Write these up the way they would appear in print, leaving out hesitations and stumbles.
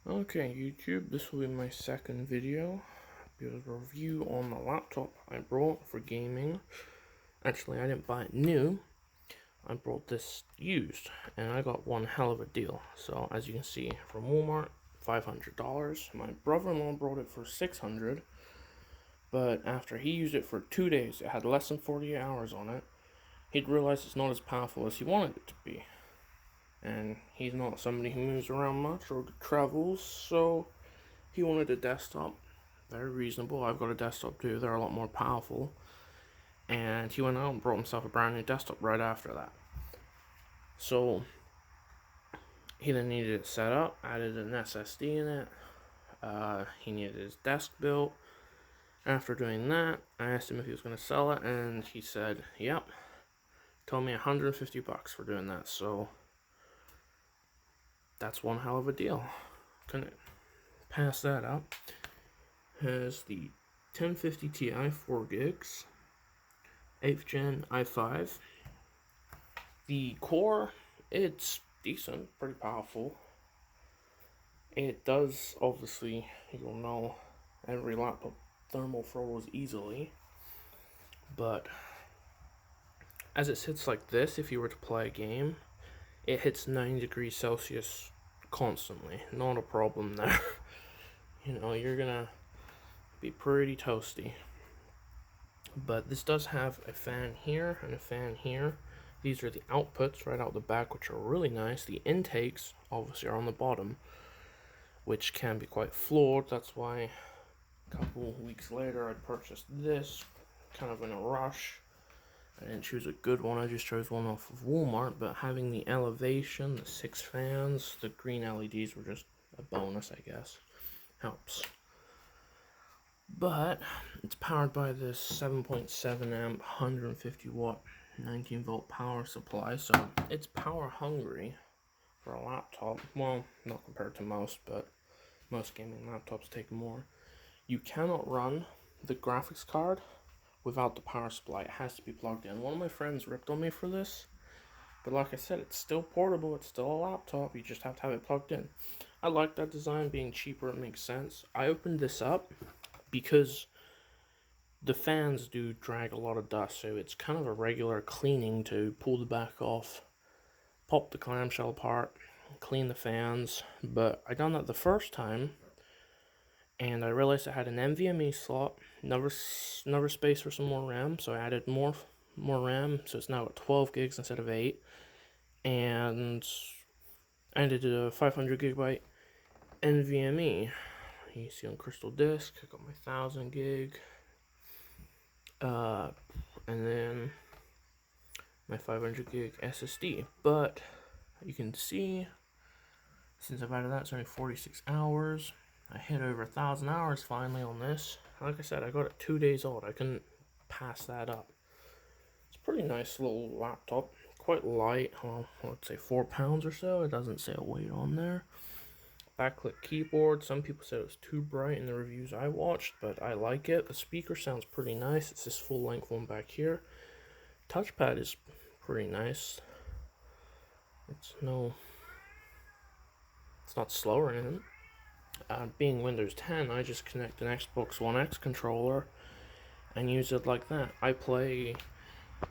Okay, YouTube, this will be my second video. Be a review on the laptop I brought for gaming. Actually, I didn't buy it new. I brought this used, and I got one hell of a deal. So, as you can see, from Walmart, $500. My brother-in-law brought it for $600, but after he used it for 2 days, it had less than 48 hours on it. He'd realized it's not as powerful as he wanted it to be. And he's not somebody who moves around much or travels, so he wanted a desktop. Very reasonable. I've got a desktop too. They're a lot more powerful. And he went out and brought himself a brand new desktop right after that. So he then needed it set up, added an SSD in it. He needed his desk built. After doing that, I asked him if he was going to sell it, and he said, "Yep." Told me 150 bucks for doing that. So that's one hell of a deal. Couldn't pass that up. Has the 1050 Ti 4 gigs, 8th gen i5. The core, it's decent, pretty powerful. It does, obviously, you'll know, every laptop thermal throws easily, but as it sits like this, if you were to play a game, it hits 90 degrees Celsius constantly. Not a problem there. You're gonna be pretty toasty. But this does have a fan here and a fan here. These are the outputs right out the back, which are really nice. The intakes, obviously, are on the bottom, which can be quite flawed. That's why a couple weeks later I purchased this, kind of in a rush. I didn't choose a good one, I just chose one off of Walmart, but having the elevation, the 6 fans, the green LEDs were just a bonus, I guess. Helps. But it's powered by this 7.7 amp, 150 watt, 19 volt power supply, so it's power hungry for a laptop. Well, not compared to most, but most gaming laptops take more. You cannot run the graphics card without the power supply. It has to be plugged in. One of my friends ripped on me for this, but like I said, it's still portable, it's still a laptop, you just have to have it plugged in. I like that design, being cheaper, it makes sense. I opened this up because the fans do drag a lot of dust, so it's kind of a regular cleaning to pull the back off, pop the clamshell apart, clean the fans. But I done that the first time, and I realized I had an NVMe slot, another space for some more RAM, so I added more RAM, so it's now at 12 gigs instead of 8, and I added a 500 gigabyte NVMe. You see on Crystal Disk, I got my 1000 gig, and then my 500 gig SSD. But you can see, since I've added that, it's only 46 hours. I hit over 1,000 hours finally on this. Like I said, I got it 2 days old. I couldn't pass that up. It's a pretty nice little laptop. Quite light. Well, let's say 4 pounds or so. It doesn't say a weight on there. Backlit keyboard. Some people said it was too bright in the reviews I watched, but I like it. The speaker sounds pretty nice. It's this full length one back here. Touchpad is pretty nice. It's not slow or anything. Being Windows 10, I just connect an Xbox One X controller and use it like that. I play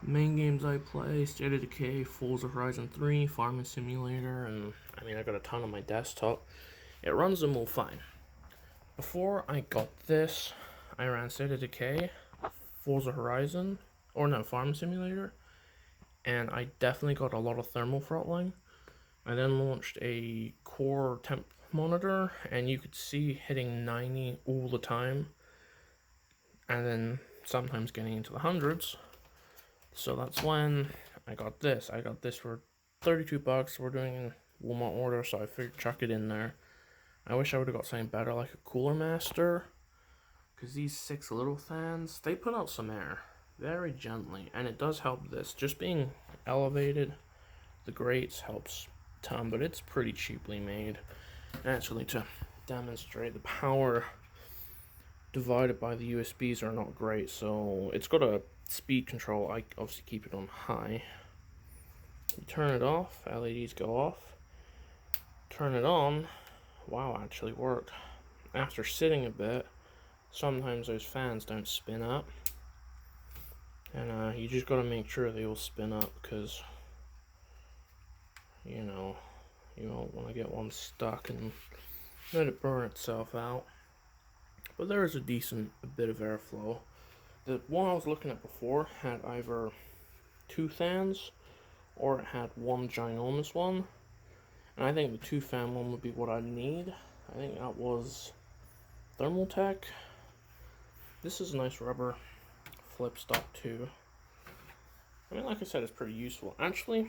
main games. I play State of Decay, Forza Horizon 3, Farming Simulator, and I got a ton on my desktop. It runs them all fine. Before I got this, I ran State of Decay, Forza Horizon, Farming Simulator, and I definitely got a lot of thermal throttling. I then launched a core temp monitor, and you could see hitting 90 all the time, and then sometimes getting into the hundreds. So that's when I got this. I got this for 32 bucks. We're doing a Walmart order, so I figured chuck it in there. I wish I would have got something better, like a Cooler Master, because these 6 little fans, they put out some air very gently, and it does help. This just being elevated, the grates helps a ton, but it's pretty cheaply made. Actually, to demonstrate, the power divided by the USBs are not great, so it's got a speed control. I obviously keep it on high. You turn it off, LEDs go off. Turn it on, wow, actually worked. After sitting a bit, sometimes those fans don't spin up, and you just gotta make sure they will spin up, because you know you don't want to get one stuck and let it burn itself out. But there is a bit of airflow. The one I was looking at before had either two fans or it had one ginormous one, and I think the two fan one would be what I need. I think that was Thermaltech. This is a nice rubber flip stop too. I mean, like I said, it's pretty useful. Actually,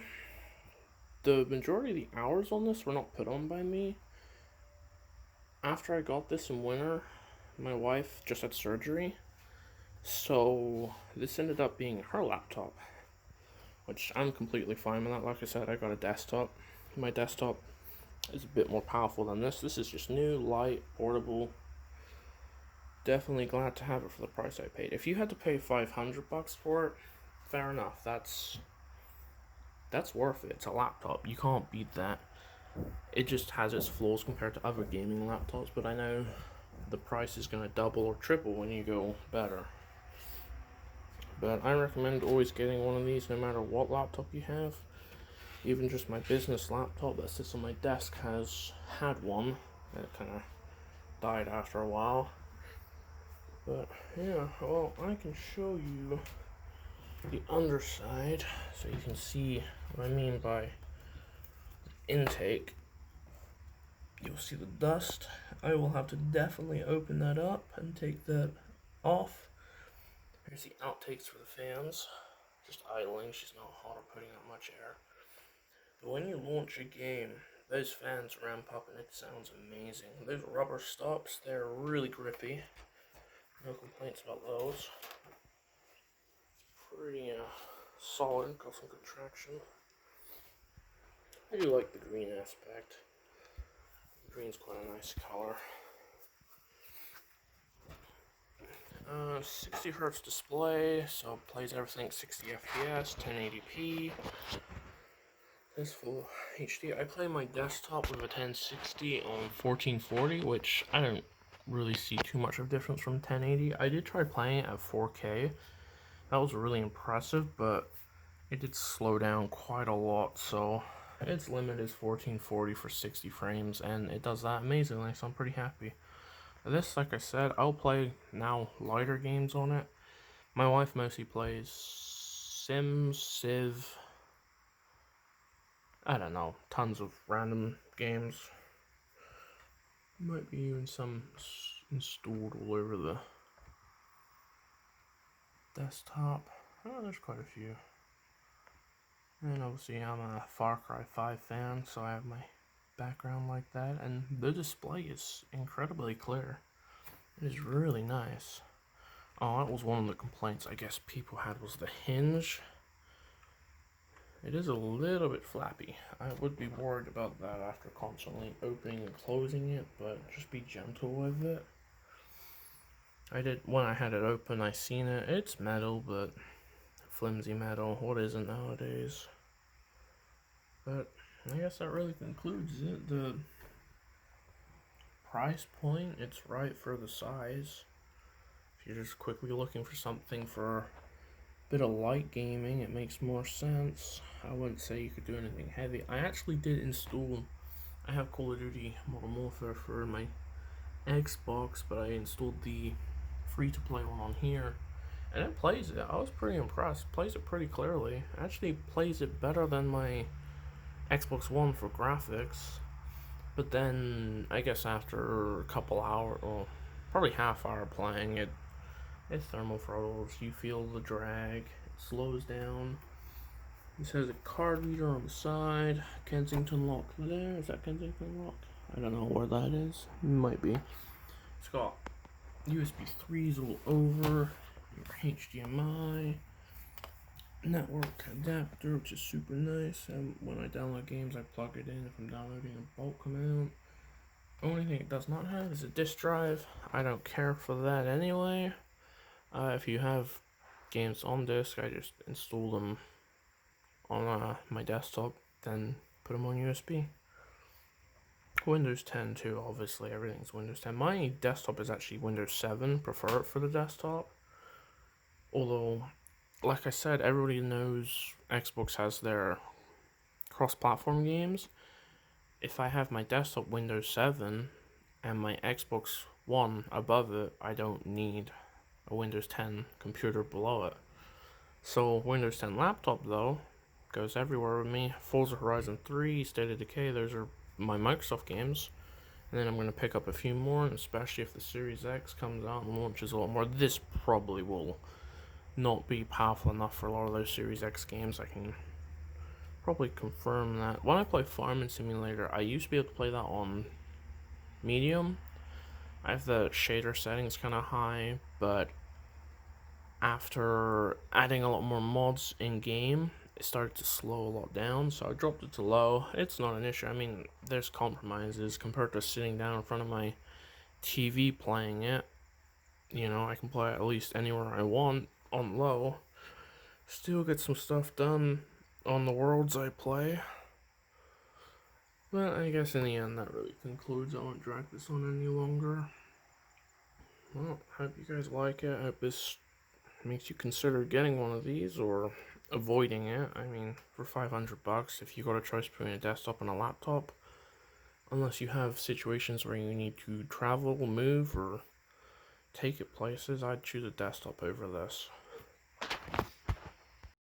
the majority of the hours on this were not put on by me. After I got this in winter, my wife just had surgery, so this ended up being her laptop, which I'm completely fine with that. Like I said, I got a desktop. My desktop is a bit more powerful than this. This is just new, light, portable. Definitely glad to have it for the price I paid. If you had to pay $500 for it, fair enough. That's worth it. It's a laptop. You can't beat that. It just has its flaws compared to other gaming laptops, but I know the price is going to double or triple when you go better. But I recommend always getting one of these no matter what laptop you have. Even just my business laptop that sits on my desk has had one. It kind of died after a while. But yeah, well, I can show you the underside so you can see what I mean by intake. You'll see the dust. I will have to definitely open that up and take that off. Here's the outtakes for the fans. Just idling, she's not hot or putting out much air. But when you launch a game, those fans ramp up and it sounds amazing. Those rubber stops, they're really grippy. No complaints about those. Pretty solid, got some good traction. I do like the green aspect. Green's quite a nice color. 60 hertz display, so it plays everything 60 FPS, 1080p. This full HD. I play my desktop with a 1060 on 1440, which I don't really see too much of a difference from 1080. I did try playing it at 4K. That was really impressive, but it did slow down quite a lot, so its limit is 1440 for 60 frames, and it does that amazingly, so I'm pretty happy. This, like I said, I'll play now lighter games on it. My wife mostly plays Sims, Civ, I don't know, tons of random games. Might be even some installed all over the desktop. Oh, there's quite a few. And obviously I'm a Far Cry 5 fan, so I have my background like that, and the display is incredibly clear. It is really nice. Oh, that was one of the complaints I guess people had, was the hinge. It is a little bit flappy. I would be worried about that after constantly opening and closing it, but just be gentle with it. When I had it open, I seen it. It's metal, but flimsy metal. What isn't nowadays? But I guess that really concludes it. The price point, it's right for the size. If you're just quickly looking for something for a bit of light gaming, it makes more sense. I wouldn't say you could do anything heavy. I actually did install, I have Call of Duty Modern Warfare for my Xbox, but I installed the free-to-play one on here, and it plays it. I was pretty impressed. Plays it pretty clearly. Actually plays it better than my Xbox One for graphics. But then I guess after a couple hours, or probably half hour playing it, it thermal throttles. You feel the drag. It slows down. This has a card reader on the side. Kensington lock there. Is that Kensington lock? I don't know where that is. It might be. It's got USB 3s all over. Your HDMI. Network adapter, which is super nice. When I download games, I plug it in if I'm downloading a bulk amount. Only thing it does not have is a disk drive. I don't care for that anyway. If you have games on disk, I just install them on my desktop, then put them on USB. Windows 10 too, obviously, everything's Windows 10. My desktop is actually Windows 7, prefer it for the desktop. Although, like I said, everybody knows Xbox has their cross-platform games. If I have my desktop Windows 7 and my Xbox One above it, I don't need a Windows 10 computer below it. So Windows 10 laptop though goes everywhere with me. Forza Horizon 3, State of Decay, those are my Microsoft games. And then I'm going to pick up a few more, and especially if the Series X comes out and launches a lot more. This probably will not be powerful enough for a lot of those Series X games. I can probably confirm that. When I play Farming Simulator, I used to be able to play that on medium. I have the shader settings kind of high, but after adding a lot more mods in game, it started to slow a lot down, so I dropped it to low. It's not an issue. I mean, there's compromises compared to sitting down in front of my TV playing it. You know, I can play it at least anywhere I want on low. Still get some stuff done on the worlds I play. But I guess in the end that really concludes. I won't drag this on any longer. Well, hope you guys like it. I hope this makes you consider getting one of these or avoiding it. I mean, for $500, if you got a choice between a desktop and a laptop, unless you have situations where you need to travel, move, or take it places, I'd choose a desktop over this.